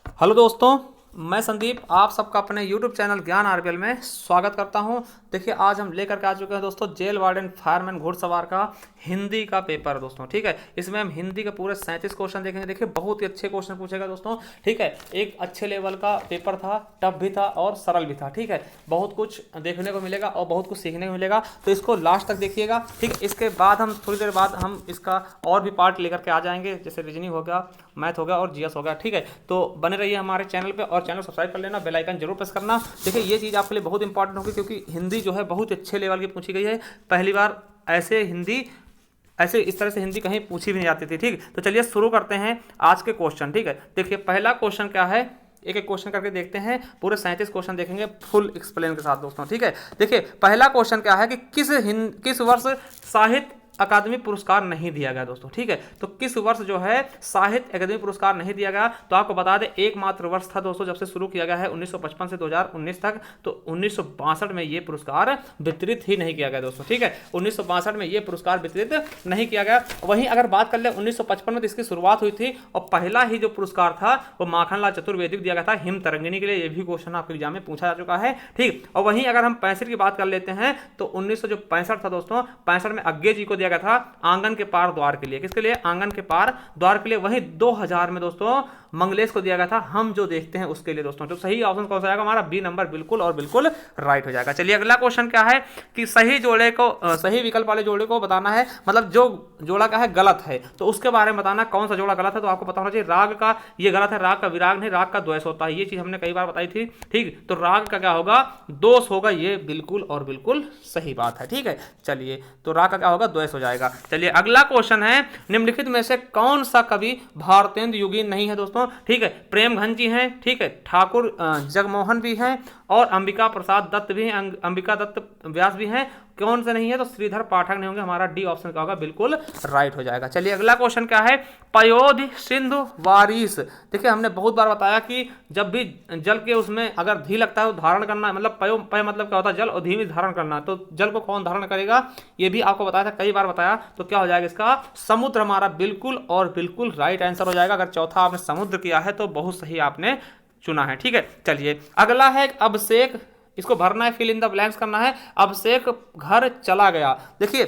Hello दोस्तों, मैं संदीप आप सबका अपने YouTube चैनल ज्ञान आरबीएल में स्वागत करता हूं। देखिए, आज हम लेकर के आ चुके हैं दोस्तों जेल वार्डन फायरमैन घुड़सवार का हिंदी का पेपर दोस्तों। ठीक है, इसमें हम हिंदी के पूरे 37 क्वेश्चन देखेंगे। देखिए, बहुत ही अच्छे क्वेश्चन पूछेगा दोस्तों। ठीक है, एक अच्छे लेवल का पेपर था, टफ भी था और सरल भी था। ठीक है, बहुत कुछ देखने को मिलेगा और बहुत कुछ सीखने को मिलेगा, तो इसको लास्ट तक देखिएगा। ठीक है, इसके बाद हम थोड़ी देर बाद हम इसका और भी पार्ट लेकर के आ जाएंगे, जैसे रीजनिंग हो गया, मैथ हो गया और जीएस हो गया। ठीक है, तो बने रहिए हमारे चैनल पे और चैनल सब्सक्राइब कर लेना, बेल आइकन जरूर प्रेस करना। देखिए, ये चीज़ आपके लिए बहुत इंपॉर्टेंट होगी क्योंकि हिंदी जो है बहुत अच्छे लेवल की पूछी गई है। पहली बार ऐसे इस तरह से हिंदी कहीं पूछी भी नहीं जाती थी। ठीक, तो चलिए शुरू करते हैं आज के क्वेश्चन। ठीक है, देखिए पहला क्वेश्चन क्या है, एक एक क्वेश्चन करके देखते हैं। पूरे 37 क्वेश्चन देखेंगे फुल एक्सप्लेन के साथ दोस्तों। ठीक है, देखिए पहला क्वेश्चन क्या है कि किस वर्ष साहित्य अकादमी पुरस्कार नहीं दिया गया दोस्तों। ठीक है, तो किस वर्ष जो है साहित्य अकादमी पुरस्कार नहीं दिया गया, तो आपको बता दें एकमात्र वर्ष था दोस्तों जब से शुरू किया गया है 1955 से 2019 तक, तो 1962 में ये पुरस्कार वितरित ही नहीं किया गया दोस्तों। ठीक है, 1962 में ये पुरस्कार वितरित नहीं किया गया। वहीं अगर बात कर ले 1955 में, तो इसकी शुरुआत हुई थी और पहला ही जो पुरस्कार था वो माखनलाल चतुर्वेदी को दिया गया था हिम तरंगिणी के लिए। ये भी क्वेश्चन आपके एग्जाम में पूछा जा चुका है। ठीक, और वहीं अगर हम 65 की बात कर लेते हैं तो 1965 था दोस्तों, 65 में अज्ञे जी को दिया गया था आंगन के पार द्वार के लिए। किसके लिए? आंगन के पार द्वार के लिए। वहीं 2000 में दोस्तों मंगलेश को दिया गया था हम जो देखते हैं उसके लिए दोस्तों। तो सही ऑप्शन कौन सा आएगा हमारा? बी नंबर बिल्कुल और बिल्कुल राइट हो जाएगा। चलिए अगला क्वेश्चन क्या है कि सही विकल्प वाले जोड़े को बताना है, मतलब जो जोड़ा क्या है गलत है तो उसके बारे में बताना कौन सा जोड़ा गलत है। तो आपको पता होना चाहिए राग का ये गलत है, राग का विराग नहीं, राग का द्वेष होता है। ये चीज हमने कई बार बताई थी। ठीक, तो राग का क्या होगा? दोष होगा। ये बिल्कुल और बिल्कुल सही बात है। ठीक है, चलिए तो राग का क्या होगा? द्वेष हो जाएगा। चलिए अगला क्वेश्चन है, निम्नलिखित में से कौन सा कवि भारतेंदु युगीन नहीं है दोस्तों? ठीक है, प्रेमघन जी हैं, ठीक है, ठाकुर जगमोहन भी हैं और अंबिका प्रसाद दत्त भी हैं, अंबिका दत्त व्यास भी हैं। कौन से नहीं है? तो श्रीधर पाठक नहीं होंगे। हमारा डी ऑप्शन का होगा बिल्कुल राइट हो जाएगा। चलिए अगला क्वेश्चन क्या है, पयोधि सिंधु वारिस। देखिए हमने बहुत बार बताया कि जब भी जल के उसमें अगर धी लगता है तो धारण करना, मतलब पय मतलब क्या होता है? जल और धी में धारण करना। तो जल को कौन धारण करेगा ये भी आपको बताया था, कई बार बताया। तो क्या हो जाएगा इसका? समुद्र हमारा बिल्कुल और बिल्कुल राइट आंसर हो जाएगा। अगर चौथा आपने समुद्र किया है तो बहुत सही आपने चुना है। ठीक है, चलिए अगला है अभिषेक, इसको भरना है, फिल इन द ब्लैंक्स करना है। अभिषेक घर चला गया। देखिए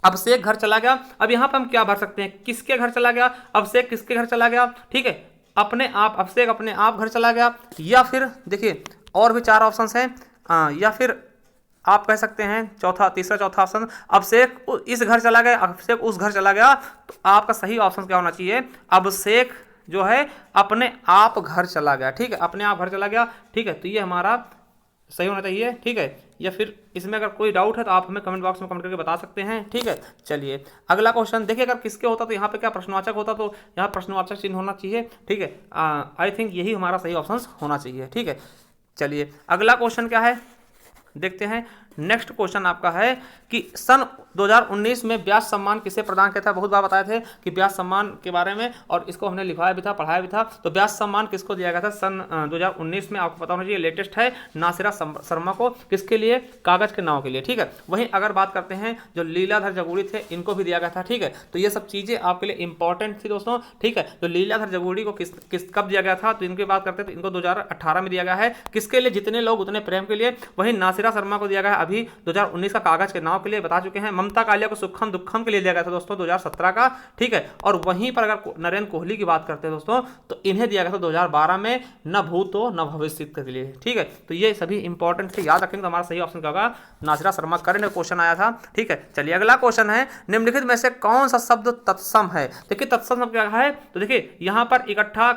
अभिषेक घर चला गया, अब यहां पर हम क्या भर सकते हैं? किसके घर चला गया? अभिषेक किसके घर चला गया? ठीक है, अपने आप, अभिषेक अपने आप घर चला गया, या फिर देखिए और भी चार ऑप्शंस हैं, या फिर आप कह सकते हैं तीसरा चौथा ऑप्शन अभिषेक इस घर चला गया, अभिषेक उस घर चला गया। तो आपका सही ऑप्शन क्या होना चाहिए? अभिषेक जो है अपने आप घर चला गया। ठीक है, अपने आप घर चला गया। ठीक है, तो ये हमारा सही होना चाहिए। ठीक है, या फिर इसमें अगर कोई डाउट है तो आप हमें कमेंट बॉक्स में कमेंट करके बता सकते हैं। ठीक है, चलिए अगला क्वेश्चन देखिए, अगर किसके होता तो यहाँ पे क्या प्रश्नवाचक होता, तो यहाँ प्रश्नवाचक चिन्ह होना चाहिए। ठीक है, आई थिंक यही हमारा सही ऑप्शन होना चाहिए। ठीक है, चलिए अगला क्वेश्चन क्या है देखते हैं। नेक्स्ट क्वेश्चन आपका है कि सन 2019 में व्यास सम्मान किसे प्रदान किया था? बहुत बार बताए थे कि व्यास सम्मान के बारे में, और इसको हमने लिखवाया भी था, पढ़ाया भी था। तो व्यास सम्मान किसको दिया गया था सन 2019 में? आपको पता होना चाहिए, लेटेस्ट है, नासिरा शर्मा को। किसके लिए? कागज के नाव के लिए। ठीक है, वहीं अगर बात करते हैं जो लीलाधर जगूड़ी थे, इनको भी दिया गया था। ठीक है, तो ये सब चीजें आपके लिए इंपॉर्टेंट थी दोस्तों। ठीक है, तो लीलाधर जगूड़ी को किस कब दिया गया था? तो इनकी बात करते हैं तो इनको 2018 में दिया गया है। किसके लिए? जितने लोग उतने प्रेम के लिए। वहीं नासिरा शर्मा को दिया गया है अभी 2019 का कागज के नाव के लिए, बता चुके हैं। ममता कालिया को सुखम दुखम के लिए दिया गया था दोस्तों 2017 का। ठीक है, और वहीं पर अगर नरेंद्र कोहली की बात करते हैं दोस्तों तो इन्हें दिया गया था 2012 में, न भूतो न भविष्य के लिए। ठीक है, तो ये सभी इंपॉर्टेंट थे, याद रखेंगे। तो हमारा सही ऑप्शन क्या होगा? नासिरा शर्मा। करंट क्वेश्चन आया था। ठीक है, चलिए अगला क्वेश्चन है, निम्नलिखित में से कौन सा शब्द तत्सम है? देखिए तत्सम शब्द क्या है? तो देखिए यहाँ पर इकट्ठा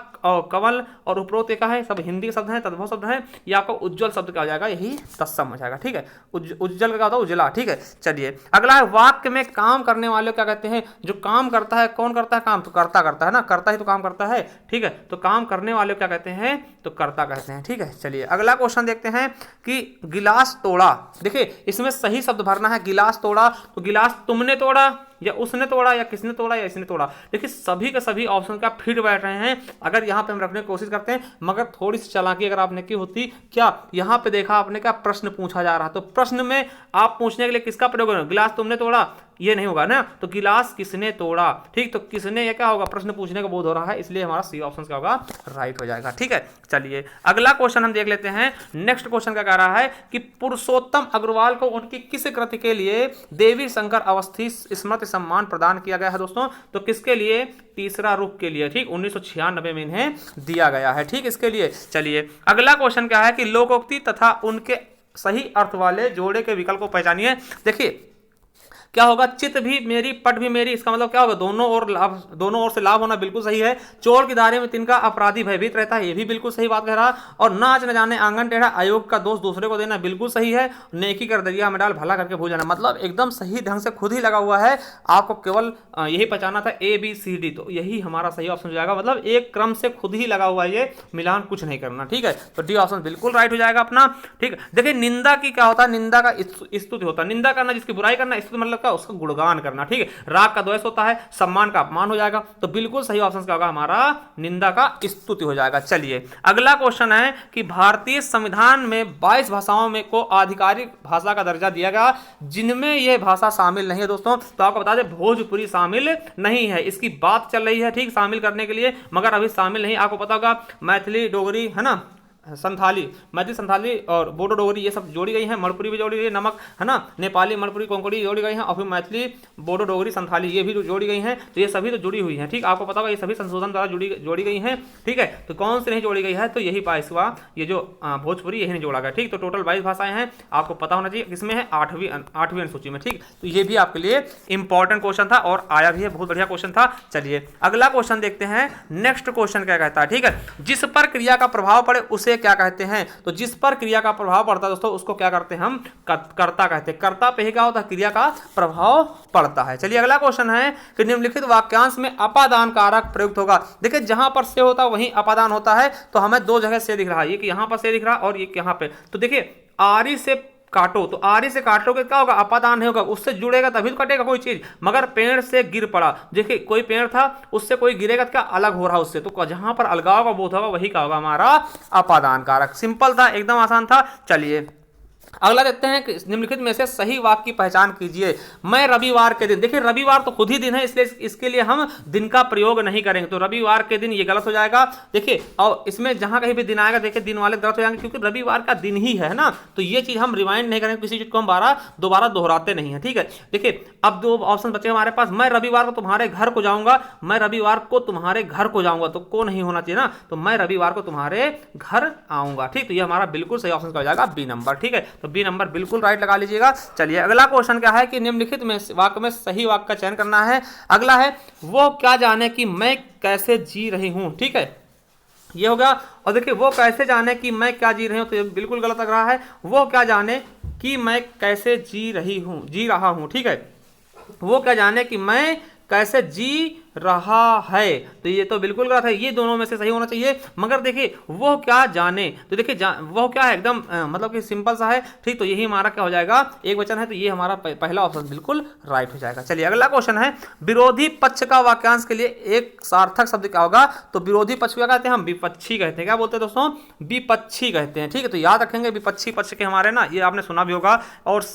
कवल और उपरोक्त का है, सब हिंदी शब्द है, तद्भव शब्द है। ये आपका उज्ज्वल शब्द क्या हो जाएगा? यही तत्सम हो जाएगा। ठीक है, उज्ज्वल का होता है उजला। ठीक है, चलिए अगला है, वाक्य में काम करने वाले क्या कहते हैं? जो काम करता है, कौन करता है काम? तो करता करता है ना, करता ही तो काम करता है। ठीक है, तो काम करने वाले क्या कहते हैं? तो करता कहते हैं। ठीक है, चलिए अगला क्वेश्चन देखते हैं कि गिलास तोड़ा। देखिए इसमें सही शब्द भरना है, गिलास तोड़ा। तो गिलास तुमने तोड़ा या उसने तोड़ा या किसने तोड़ा या इसने तोड़ा। देखिए सभी के सभी ऑप्शन का फिट बैठ रहे हैं अगर यहाँ पे हम रखने की कोशिश करते हैं, मगर थोड़ी सी चालाकी अगर आपने की होती, क्या यहाँ पे देखा आपने क्या प्रश्न पूछा जा रहा, तो प्रश्न में आप पूछने के लिए किसका प्रयोग करें? गिलास तुमने तोड़ा, ये नहीं होगा ना, तो गिलास किसने तोड़ा, ठीक, तो किसने, ये क्या होगा, प्रश्न पूछने का बोध हो रहा है, इसलिए हमारा सी ऑप्शन क्या होगा, राइट हो जाएगा। ठीक है, चलिए अगला क्वेश्चन हम देख लेते हैं। नेक्स्ट क्वेश्चन क्या कह रहा है कि पुरुषोत्तम अग्रवाल को उनकी किस कृति के लिए देवी शंकर अवस्थी स्मृति सम्मान प्रदान किया गया है दोस्तों, तो किसके लिए, तीसरा रूप के लिए, ठीक, 1996 में इन्हें दिया गया है, ठीक, इसके लिए। चलिए अगला क्वेश्चन क्या है कि लोकोक्ति तथा उनके सही अर्थ वाले जोड़े के विकल्प को पहचानिए। देखिए क्या होगा, चित भी मेरी पट भी मेरी, इसका मतलब क्या होगा, दोनों ओर से लाभ होना, बिल्कुल सही है। चोर की दायरे में तिनका अपराधी भयभीत रहता है, ये भी बिल्कुल सही बात कह रहा है। और नाच न जाने आंगन टेढ़ा, आयोग का दोष दूसरे को देना, बिल्कुल सही है। नेकी कर दरिया में डाल, भला करके भूल जाना, मतलब एकदम सही ढंग से खुद ही लगा हुआ है, आपको केवल यही पहचाना था ABCD, तो यही हमारा सही ऑप्शन हो जाएगा। मतलब एक क्रम से खुद ही लगा हुआ है, ये मिलान कुछ नहीं करना, ठीक है, तो डी ऑप्शन बिल्कुल राइट हो जाएगा अपना। ठीक है, देखिए निंदा की क्या होता है, निंदा का स्तुति होता है, निंदा करना जिसकी बुराई करना, स्तुति मतलब क्या, उसका गुणगान करना, ठीक है। राग का द्वेष होता है, सम्मान का अपमान हो जाएगा, तो बिल्कुल सही ऑप्शन क्या होगा हमारा, निंदा का स्तुति हो जाएगा। चलिए अगला क्वेश्चन है कि भारतीय संविधान में 22 भाषाओं में को आधिकारिक भाषा का दर्जा दिया गया, जिनमें यह भाषा शामिल नहीं है दोस्तों, तो आपको बता दें भोजपुरी शामिल नहीं है, इसकी बात चल रही है, ठीक, शामिल करने के लिए, मगर अभी शामिल नहीं। आपको पता होगा मैथिली, डोगरी, है ना, संथाली, मैथिली, संथाली और बोडो डोगरी ये सब जोड़ी गई हैं, मणिपुरी भी जोड़ी गई है, नमक, है ना, नेपाली, मणिपुरी, कोंकणी जोड़ी गई हैं, और फिर मैथिली, बोडो डोगरी, संथाली ये भी जोड़ी गई हैं, तो ये सभी तो जुड़ी हुई हैं, ठीक, आपको पता होगा ये सभी संशोधन द्वारा जोड़ी गई हैं, ठीक है। तो कौन सी नहीं जोड़ी गई है, तो यही 22वां, ये जो भोजपुरी यही नहीं जोड़ा गया, ठीक। तो टोटल 22 भाषाएं हैं, आपको पता होना चाहिए किसमें है, 8वीं अनुसूची में, ठीक। तो ये भी आपके लिए इंपॉर्टेंट क्वेश्चन था और आया भी है, बहुत बढ़िया क्वेश्चन था। चलिए अगला क्वेश्चन देखते हैं। नेक्स्ट क्वेश्चन क्या कहता है, ठीक है, जिस पर क्रिया का प्रभाव पड़े उसे क्या कहते हैं, तो जिस पर क्रिया का प्रभाव पड़ता है दोस्तों उसको क्या करते हैं, हम कर्ता कहते हैं। कर्ता पे ही क्या होता है, क्रिया का प्रभाव पड़ता है। चलिए अगला क्वेश्चन है कि निम्नलिखित वाक्यांश में अपादान कारक प्रयुक्त होगा। देखिए जहां पर से होता है वहीं अपादान होता है, तो हमें दो जगह से दिख रहा है, ये कि यहां पर से दिख रहा है और ये यहां पे, तो देखिए आरी से काटो, तो आरी से काटोगे क्या होगा, अपादान नहीं होगा, उससे जुड़ेगा तभी तो कटेगा कोई चीज। मगर पेड़ से गिर पड़ा, देखिए कोई पेड़ था उससे कोई गिरेगा तो क्या अलग हो रहा उससे, तो जहां पर अलगाव का बोध होगा वही क्या होगा हमारा अपादान कारक। सिंपल था, एकदम आसान था। चलिए अगला देखते हैं कि निम्नलिखित में से सही वाक्य की पहचान कीजिए। मैं रविवार के दिन, देखिए रविवार तो खुद ही दिन है, इसलिए इसके लिए हम दिन का प्रयोग नहीं करेंगे, तो रविवार के दिन ये गलत हो जाएगा। देखिए और इसमें जहां कहीं भी दिन आएगा, देखिए दिन वाले गलत हो जाएंगे, क्योंकि रविवार का दिन ही है ना, तो ये चीज हम रिवाइंड नहीं करेंगे, किसी चीज को हम दोबारा दोहराते नहीं है, ठीक है। देखिए अब दो ऑप्शन बचे हमारे पास, मैं रविवार को तुम्हारे घर को जाऊंगा, मैं रविवार को तुम्हारे घर को जाऊंगा, तो को नहीं होना चाहिए ना, तो मैं रविवार को तुम्हारे घर आऊंगा, ठीक। तो ये हमारा बिल्कुल सही ऑप्शन हो जाएगा बी नंबर, ठीक है। तो बी नंबर बिल्कुल राइट लगा लीजिएगा। चलिए अगला क्वेश्चन क्या है कि निम्नलिखित में वाक्य में सही वाक्य का चयन करना है। अगला है वो क्या जाने कि मैं कैसे जी रही हूं, ठीक है, ये हो गया। और देखिए वो कैसे जाने कि मैं क्या जी रही हूं, तो ये बिल्कुल गलत लग रहा है। वो क्या जाने कि मैं कैसे जी रहा हूं, ठीक है, वो क्या जाने कि मैं कैसे जी रहा है, तो ये तो बिल्कुल गलत है, ये दोनों में से सही होना चाहिए। मगर देखिए वो क्या जाने, तो देखिए वो क्या है, एकदम मतलब कि सिंपल सा है, ठीक। तो यही हमारा क्या हो जाएगा, एक वचन है, तो ये हमारा पहला ऑप्शन बिल्कुल राइट हो जाएगा। चलिए अगला क्वेश्चन है विरोधी पक्ष का वाक्यांश के लिए एक सार्थक शब्द क्या होगा, तो विरोधी पक्ष क्या कहते हैं, हम विपक्षी कहते हैं। क्या बोलते हैं दोस्तों, विपक्षी कहते हैं, ठीक है। तो याद रखेंगे विपक्षी पक्ष के हमारे ना, ये आपने सुना भी होगा और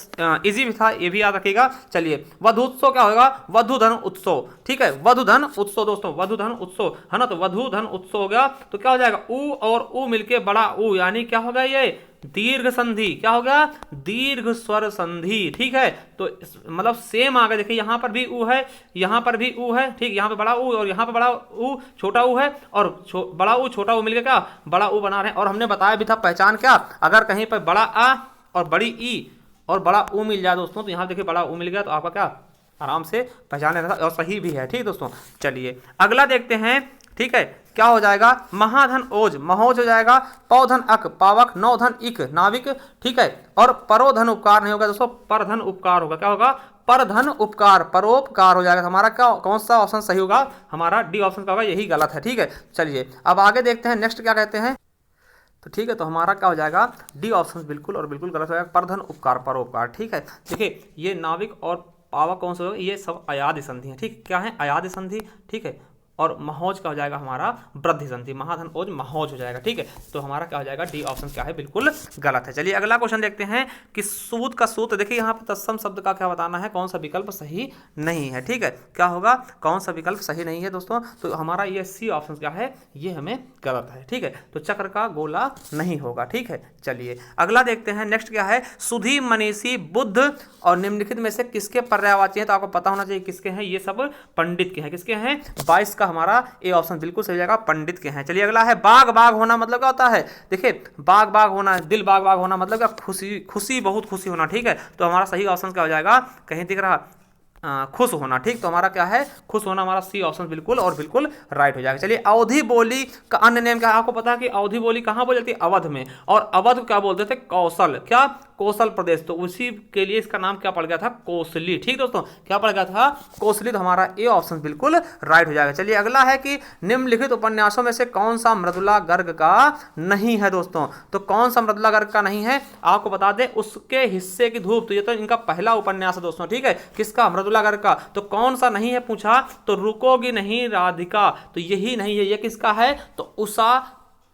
इजी भी था, ये भी याद रखिएगा। चलिए वधूत्सव क्या होगा, वधुधन उत्सव, ठीक है, वधुधन उत्सव दोस्तों, वधुधन उत्सव है ना, तो वधुधन उत्सव हो गया, तो क्या हो जाएगा ऊ और ऊ मिलके बड़ा ऊ, यानी क्या हो गया ये दीर्घ संधि, क्या हो गया दीर्घ स्वर संधि, ठीक है। तो मतलब सेम आ गया, देखिए यहां पर भी ऊ है, यहां पर भी ऊ है, ठीक, यहां पे बड़ा ऊ और यहां पे बड़ा ऊ छोटा ऊ है, और बड़ा ऊ छोटा ऊ मिलके क्या बड़ा ऊ बना रहे हैं। और हमने बताया भी था पहचान क्या, अगर कहीं पर बड़ा आ और बड़ी ई और बड़ा ऊ मिल जाए दोस्तों, तो यहां देखिए बड़ा ऊ मिल गया, तो आपका क्या आराम से पहचान लेना था, और सही भी है, ठीक दोस्तों। चलिए अगला देखते हैं, ठीक है, क्या हो जाएगा, महाधन ओज महोज हो जाएगा, पौधन अक पावक, नौधन इक नाविक, ठीक है। और परोधन उपकार नहीं होगा दोस्तों, परधन उपकार होगा, क्या होगा परधन उपकार, परोपकार हो जाएगा। हमारा क्या कौन सा ऑप्शन सही होगा, हमारा डी ऑप्शन का होगा, यही गलत है, ठीक है। चलिए अब आगे देखते हैं नेक्स्ट क्या कहते हैं, तो ठीक है, तो हमारा क्या हो जाएगा डी ऑप्शन बिल्कुल और बिल्कुल गलत हो जाएगा, परधन उपकार परोपकार, ठीक है। देखिए ये नाविक और पावक कौन सा होगा, ये सब अयाद संधि है, ठीक, क्या है अयाद संधि, ठीक है। और महौज का हो जाएगा हमारा वृद्धि संधि, महाधन ओज महौज हो जाएगा। ठीक है, तो हमारा क्या हो जाएगा, डी ऑप्शन क्या है, बिल्कुल गलत है। चलिए अगला क्वेश्चन देखते हैं कि सूत का सूत्र। देखिए यहाँ पे तत्सम शब्द का क्या बताना है, कौन सा विकल्प सही नहीं है। ठीक है, क्या होगा, कौन सा विकल्प सही नहीं है दोस्तों, तो हमारा ये सी ऑप्शन क्या है, ये हमें गलत है। ठीक है, तो चक्र का गोला नहीं होगा। ठीक है, चलिए अगला देखते हैं। नेक्स्ट क्या है, सुधी, मनीषी, बुद्ध और निम्नलिखित में से किसके पर्यायवाची हैं, तो आपको पता होना चाहिए किसके हैं, ये सब पंडित के हैं। किसके हैं, 22 का हमारा ए ऑप्शन बिल्कुल सही जाएगा, पंडित के हैं। चलिए अगला है, बाग बाग होना मतलब क्या होता है, देखिए बाग बाग होना, दिल बाग बाग होना मतलब क्या, खुशी खुशी, बहुत खुशी होना। ठीक है, तो हमारा सही ऑप्शन क्या हो जाएगा, कहीं दिख रहा, खुश होना। ठीक, तो हमारा क्या है, खुश होना, हमारा सी ऑप्शन बिल्कुल और बिल्कुल राइट हो जाएगा। चलिए अवधि बोली का अन्य नेम क्या है, आपको पता है कि अवधि बोली कहाँ बोली जाती है, अवध में, और अवध क्या बोलते थे, कौशल, क्या कौशल प्रदेश, तो उसी के लिए इसका नाम क्या पड़ गया था, कोसली। ठीक दोस्तों, क्या पड़ गया था, कोसली, तो हमारा ए ऑप्शन बिल्कुल राइट हो जाएगा। चलिए अगला है कि निम्नलिखित उपन्यासों में से कौन सा मृदुला गर्ग का नहीं है दोस्तों, तो कौन सा मृदुला गर्ग का नहीं है, आपको बता दें, उसके हिस्से की धूप, तो ये तो इनका पहला उपन्यास है दोस्तों। ठीक है, किसका, मृदुला गर्ग का, तो कौन सा नहीं है पूछा, तो रुकोगी नहीं राधिका, तो यही नहीं है, ये किसका है, तो उषा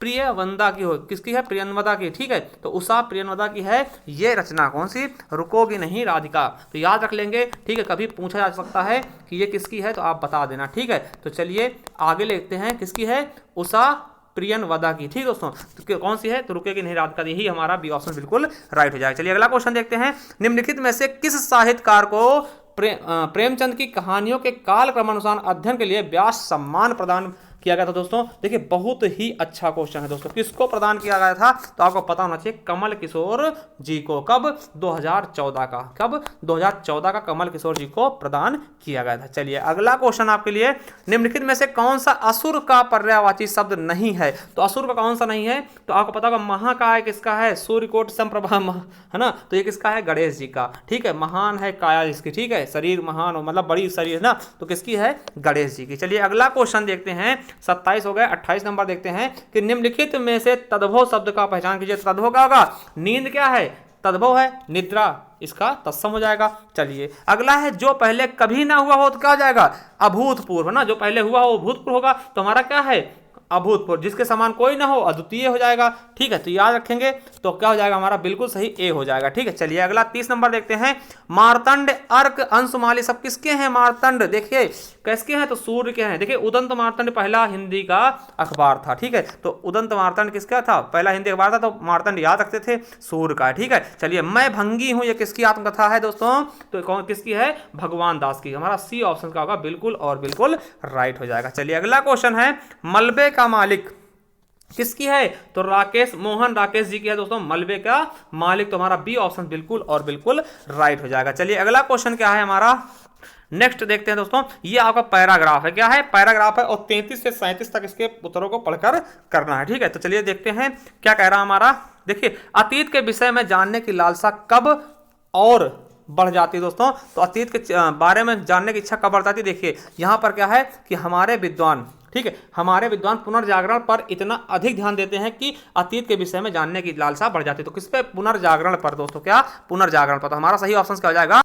प्रियवंदा की हो, किसकी है, प्रियंवदा की। ठीक है, तो उषा प्रियंवदा की है ये रचना, कौन सी, रुकोगी नहीं राधिका, तो याद रख लेंगे। ठीक है, कभी पूछा जा सकता है कि ये किसकी है, तो आप बता देना। ठीक है, तो चलिए आगे देखते हैं, किसकी है, उषा प्रियंवदा की। ठीक दोस्तों, तो कौन सी है, तो रुकेगी नहीं राधिका, यही हमारा बी ऑप्शन बिल्कुल राइट हो जाएगा। चलिए अगला क्वेश्चन देखते हैं, निम्नलिखित में से किस साहित्यकार को प्रेमचंद की कहानियों के कालक्रमानुसार अध्ययन के लिए व्यास सम्मान प्रदान किया गया था दोस्तों। देखिए बहुत ही अच्छा क्वेश्चन है दोस्तों, किसको प्रदान किया गया था, तो आपको पता होना चाहिए, कमल किशोर जी को। कब, 2014 का, कब, 2014 का कमल किशोर जी को प्रदान किया गया था। चलिए अगला क्वेश्चन आपके लिए, निम्नलिखित में से कौन सा असुर का पर्यायवाची शब्द नहीं है, तो असुर का कौन सा नहीं है, तो आपको पता होगा, महाकाय किसका है, सूर्यकोट संप्रभा, है ना, तो ये किसका है, गणेश जी का। ठीक है, महान है काया जिसकी, ठीक है, शरीर महान हो मतलब बड़ी शरीर है ना, तो किसकी है, गणेश जी की। चलिए अगला क्वेश्चन देखते हैं, 27 हो गए, 28 नंबर देखते हैं कि निम्नलिखित में से तद्भव शब्द का पहचान कीजिए। तद्भव क्या होगा, नींद क्या है, तद्भव है निद्रा, इसका तत्सम हो जाएगा। चलिए अगला है, जो पहले कभी ना हुआ हो तो क्या हो जाएगा, अभूतपूर्व, है ना, जो पहले हुआ हो भूतपूर्व होगा, तो हमारा क्या है, अभूतपूर्व, जिसके समान कोई ना हो अद्वितीय हो जाएगा। ठीक है, तो याद रखेंगे, तो क्या हो जाएगा हमारा, बिल्कुल सही ए हो जाएगा। ठीक है, चलिए अगला 30 नंबर देखते हैं, मार्तंड, अर्क, अंशुमाली सब किसके हैं, मार्तंड, देखिए किसके हैं, तो सूर्य के हैं। देखिए उदंत मार्तंड पहला हिंदी का अखबार था। ठीक है, तो उदंत मार्तंड किसका था, पहला हिंदी अखबार था, तो मार्तंड याद रखते थे, सूर्य का। ठीक है, चलिए मैं भंगी हूं, ये किसकी आत्मकथा है दोस्तों, तो कौन किसकी है, भगवान दास की। हमारा सी ऑप्शन का होगा बिल्कुल और बिल्कुल राइट हो जाएगा। चलिए अगला क्वेश्चन है, मलबे का मालिक किसकी है, तो राकेश, मोहन राकेश जी की है दोस्तों, मलबे का मालिक, तो हमारा बी ऑप्शन बिल्कुल और बिल्कुल राइट हो जाएगा। चलिए अगला क्वेश्चन क्या है हमारा, नेक्स्ट देखते हैं दोस्तों, ये आपका पैराग्राफ है, क्या है, पैराग्राफ है, और 33 से 37 तक इसके उत्तरों को पढ़कर करना है। ठीक है, तो चलिए देखते हैं क्या कह रहा है हमारा। देखिए अतीत के विषय में जानने की लालसा कब और बढ़ जाती है दोस्तों, तो अतीत के बारे में जानने की इच्छा कब बढ़ जाती है। देखिए यहाँ पर क्या है कि हमारे विद्वान, ठीक है, हमारे विद्वान पुनर्जागरण पर इतना अधिक ध्यान देते हैं कि अतीत के विषय में जानने की लालसा बढ़ जाती है। तो किस पे, पुनर्जागरण पर दोस्तों, क्या, पुनर्जागरण पर। तो हमारा सही ऑप्शन क्या हो जाएगा,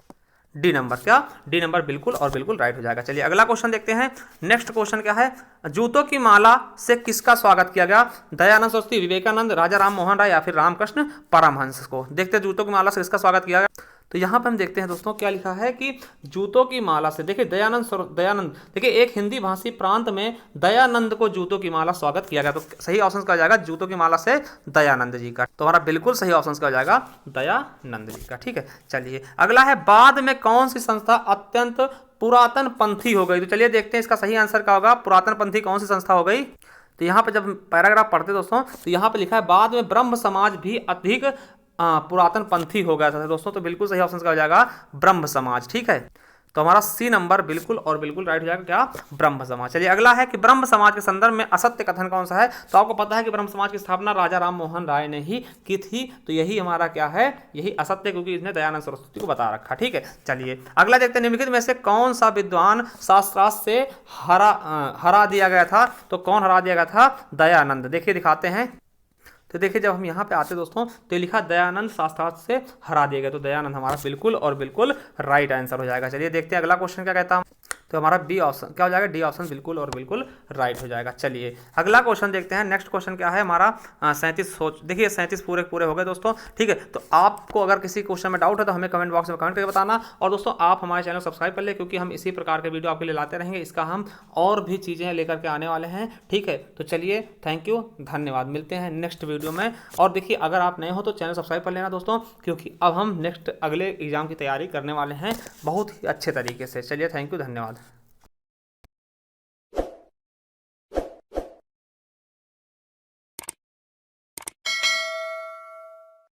डी नंबर, क्या, डी नंबर बिल्कुल और बिल्कुल राइट हो जाएगा। चलिए अगला क्वेश्चन देखते हैं, नेक्स्ट क्वेश्चन क्या है, जूतों की माला से किसका स्वागत किया गया, दयानंद सरस्वती, विवेकानंद, राजा राम मोहन राय या फिर रामकृष्ण परमहंस को। देखते हैं जूतों की माला से किसका स्वागत किया गया, तो यहाँ पर हम देखते हैं दोस्तों क्या लिखा है कि जूतों की माला से, देखिए दयानंद, देखिए एक हिंदी भाषी प्रांत में दयानंद को जूतों की माला स्वागत किया गया, तो सही ऑप्शन का हो जाएगा जूतों की माला से दयानंद जी का, तो हमारा बिल्कुल सही ऑप्शन का हो जाएगा दयानंद जी का। ठीक है, चलिए अगला है, बाद में कौन सी संस्था अत्यंत पुरातन पंथी हो गई, तो चलिए देखते हैं इसका सही आंसर क्या होगा, पुरातन पंथी कौन सी संस्था हो गई। तो यहाँ पे जब पैराग्राफ पढ़ते दोस्तों, तो यहाँ पे लिखा है बाद में ब्रह्म समाज भी अधिक पुरातन पंथी हो गया था दोस्तों, तो बिल्कुल सही ऑप्शन का हो जाएगा ब्रह्म समाज। ठीक है, तो हमारा सी नंबर बिल्कुल और बिल्कुल राइट हो जाएगा, क्या, ब्रह्म समाज। चलिए अगला है कि ब्रह्म समाज के संदर्भ में असत्य कथन कौन सा है, तो आपको पता है कि ब्रह्म समाज की स्थापना राजा राम मोहन राय ने ही की थी, तो यही हमारा क्या है, यही असत्य, क्योंकि इसने दयानंद सरस्वती को बता रखा। ठीक है, चलिए अगला देखते हैं, निम्नलिखित में से कौन सा विद्वान शास्त्रार्थ से हरा दिया गया था, तो कौन हरा दिया गया था, दयानंद। देखिए दिखाते हैं, तो देखिए जब हम यहाँ पे आते दोस्तों, तो लिखा दयानंद शास्त्रार्थ से हरा दिया गया, तो दयानंद हमारा बिल्कुल और बिल्कुल राइट आंसर हो जाएगा। चलिए देखते हैं अगला क्वेश्चन क्या कहता है। तो हमारा बी ऑप्शन क्या हो जाएगा, डी ऑप्शन बिल्कुल और बिल्कुल राइट हो जाएगा। चलिए अगला क्वेश्चन देखते हैं। नेक्स्ट क्वेश्चन क्या है हमारा 37 सोच, देखिए 37 पूरे पूरे हो गए दोस्तों, ठीक है। तो आपको अगर किसी क्वेश्चन में डाउट है तो हमें कमेंट बॉक्स में कमेंट करके बताना। और दोस्तों आप हमारे चैनल को सब्सक्राइब कर ले, क्योंकि हम इसी प्रकार के वीडियो आपके लिए लाते रहेंगे। इसका हम और भी चीज़ें लेकर के आने वाले हैं, ठीक है। तो चलिए थैंक यू, धन्यवाद, मिलते हैं नेक्स्ट वीडियो में। और देखिए अगर आप नए हो तो चैनल सब्सक्राइब कर लेना दोस्तों, क्योंकि अब हम नेक्स्ट अगले एग्जाम की तैयारी करने वाले हैं बहुत ही अच्छे तरीके से। चलिए थैंक यू, धन्यवाद।